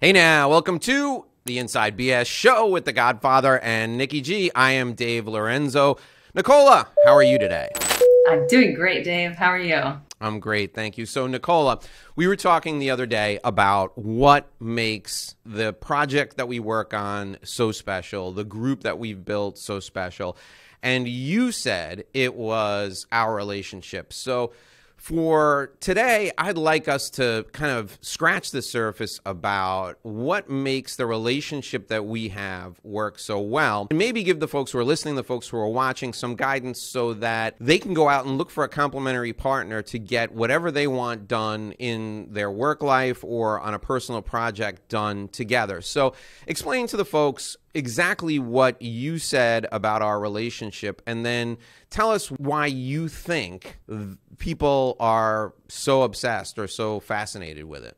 Hey now, welcome to the Inside BS Show with the Godfather and Nikki G. I am Dave Lorenzo. Nicola, how are you today? I'm doing great, Dave. How are you? I'm great, thank you. So, Nicola, we were talking the other day about what makes the project that we work on so special, the group that we've built so special, and you said it was our relationship. So, for today, I'd like us to kind of scratch the surface about what makes the relationship that we have work so well, and maybe give the folks who are listening, the folks who are watching, some guidance so that they can go out and look for a complementary partner to get whatever they want done in their work life or on a personal project done together. So explain to the folks exactly what you said about our relationship, and then tell us why you think people are so obsessed or so fascinated with it.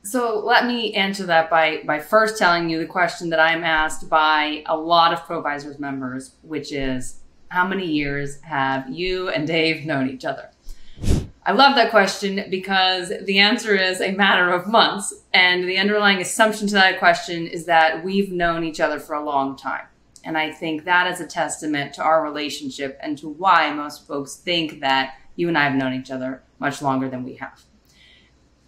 So let me answer that by first telling you the question that I'm asked by a lot of Provisors members, which is, how many years have you and Dave known each other? I love that question because the answer is a matter of months. And the underlying assumption to that question is that we've known each other for a long time. And I think that is a testament to our relationship and to why most folks think that you and I have known each other much longer than we have.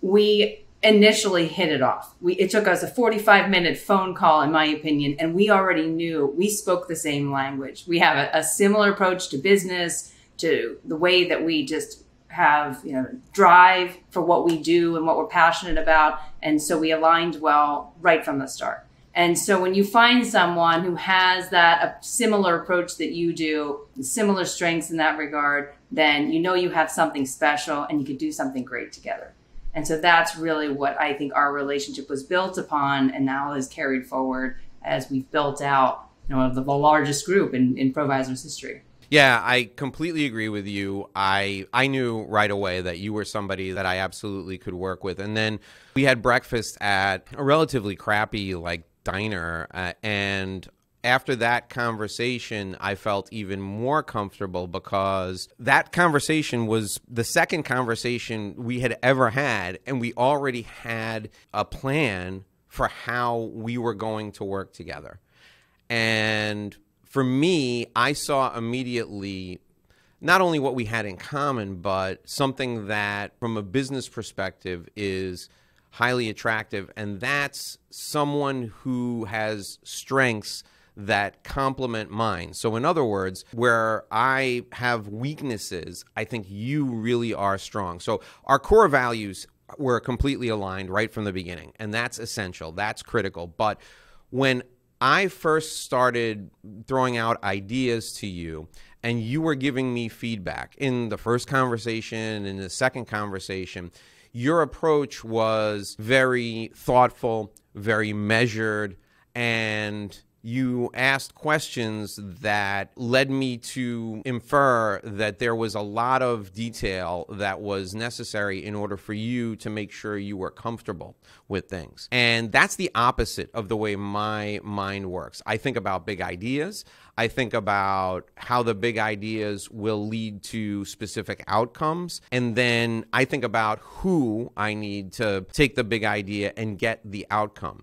We initially hit it off. It took us a 45-minute phone call, in my opinion, and we already knew we spoke the same language. We have a similar approach to business, to the way that we just have, drive for what we do and what we're passionate about. And so we aligned well right from the start. And so when you find someone who has a similar approach that you do, similar strengths in that regard, then you know you have something special and you could do something great together. And so that's really what I think our relationship was built upon and now is carried forward as we've built out the largest group in Provisors history. Yeah, I completely agree with you. I knew right away that you were somebody that I absolutely could work with. And then we had breakfast at a relatively crappy diner, and after that conversation, I felt even more comfortable because that conversation was the second conversation we had ever had, and we already had a plan for how we were going to work together. And for me, I saw immediately not only what we had in common, but something that from a business perspective is highly attractive, and that's someone who has strengths that complement mine. So in other words, where I have weaknesses, I think you really are strong. So our core values were completely aligned right from the beginning, and that's essential. That's critical. But when I first started throwing out ideas to you, and you were giving me feedback in the first conversation, in the second conversation, your approach was very thoughtful, very measured, and you asked questions that led me to infer that there was a lot of detail that was necessary in order for you to make sure you were comfortable with things. And that's the opposite of the way my mind works. I think about big ideas. I think about how the big ideas will lead to specific outcomes. And then I think about who I need to take the big idea and get the outcome.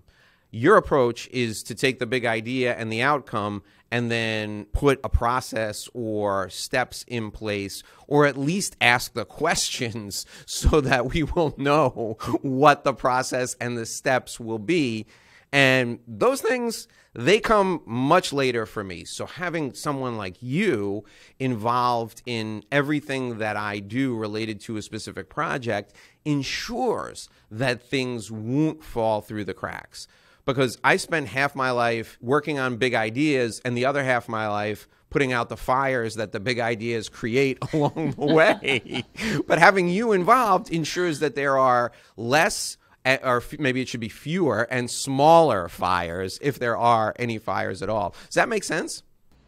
Your approach is to take the big idea and the outcome and then put a process or steps in place, or at least ask the questions so that we will know what the process and the steps will be. And those things, they come much later for me. So having someone like you involved in everything that I do related to a specific project ensures that things won't fall through the cracks. Because I spend half my life working on big ideas and the other half of my life putting out the fires that the big ideas create along the way. But having you involved ensures that there are less, or maybe it should be fewer and smaller fires, if there are any fires at all. Does that make sense?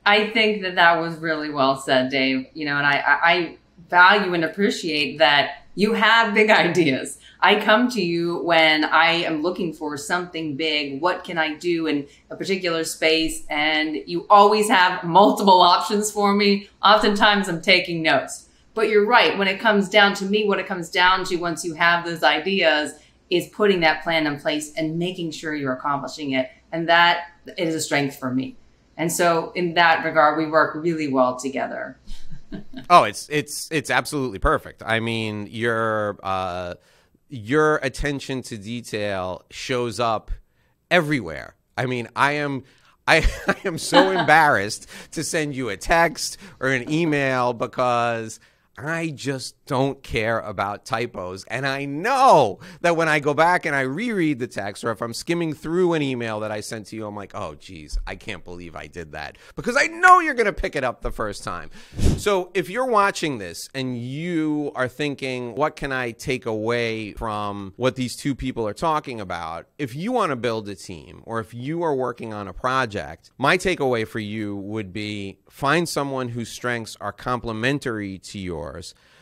I think that was really well said, Dave. And I value and appreciate that you have big ideas. I come to you when I am looking for something big. What can I do in a particular space? And you always have multiple options for me. Oftentimes I'm taking notes. But you're right. When it comes down to me, what it comes down to once you have those ideas is putting that plan in place and making sure you're accomplishing it. And that is a strength for me. And so in that regard, we work really well together. Oh, it's absolutely perfect. I mean, your attention to detail shows up everywhere. I mean, I am so embarrassed to send you a text or an email because I just don't care about typos. And I know that when I go back and I reread the text, or if I'm skimming through an email that I sent to you, I'm like, oh, geez, I can't believe I did that. Because I know you're going to pick it up the first time. So if you're watching this and you are thinking, what can I take away from what these two people are talking about? If you want to build a team, or if you are working on a project, my takeaway for you would be find someone whose strengths are complementary to yours.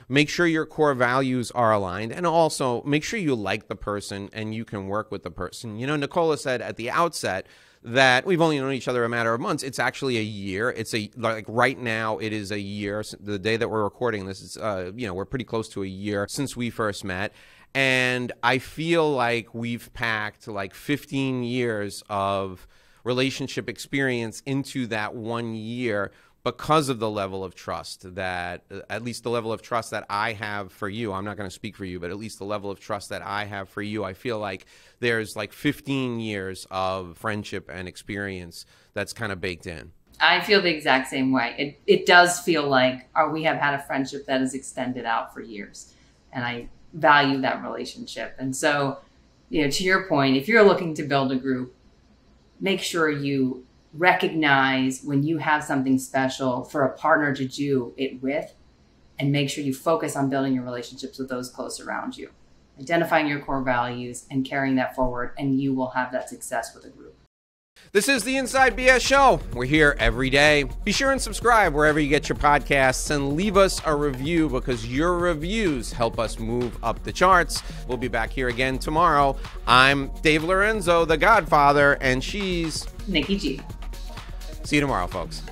Make sure your core values are aligned, and also make sure you like the person and you can work with the person. You know, Nicola said at the outset that we've only known each other a matter of months. It's actually a year. It's like right now it is a year. The day that we're recording this is, we're pretty close to a year since we first met. And I feel like we've packed like 15 years of relationship experience into that 1 year, because of the level of trust that, at least the level of trust that I have for you. I'm not going to speak for you, but at least the level of trust that I have for you, I feel like there's like 15 years of friendship and experience that's kind of baked in. I feel the exact same way. It does feel like we have had a friendship that has extended out for years, and I value that relationship. And so, to your point, if you're looking to build a group, make sure you recognize when you have something special for a partner to do it with, and make sure you focus on building your relationships with those close around you, identifying your core values and carrying that forward, and you will have that success with a group. This is the Inside BS Show. We're here every day. Be sure and subscribe wherever you get your podcasts, and leave us a review, because your reviews help us move up the charts. We'll be back here again tomorrow. I'm Dave Lorenzo, the Godfather, and she's Nikki G. See you tomorrow, folks.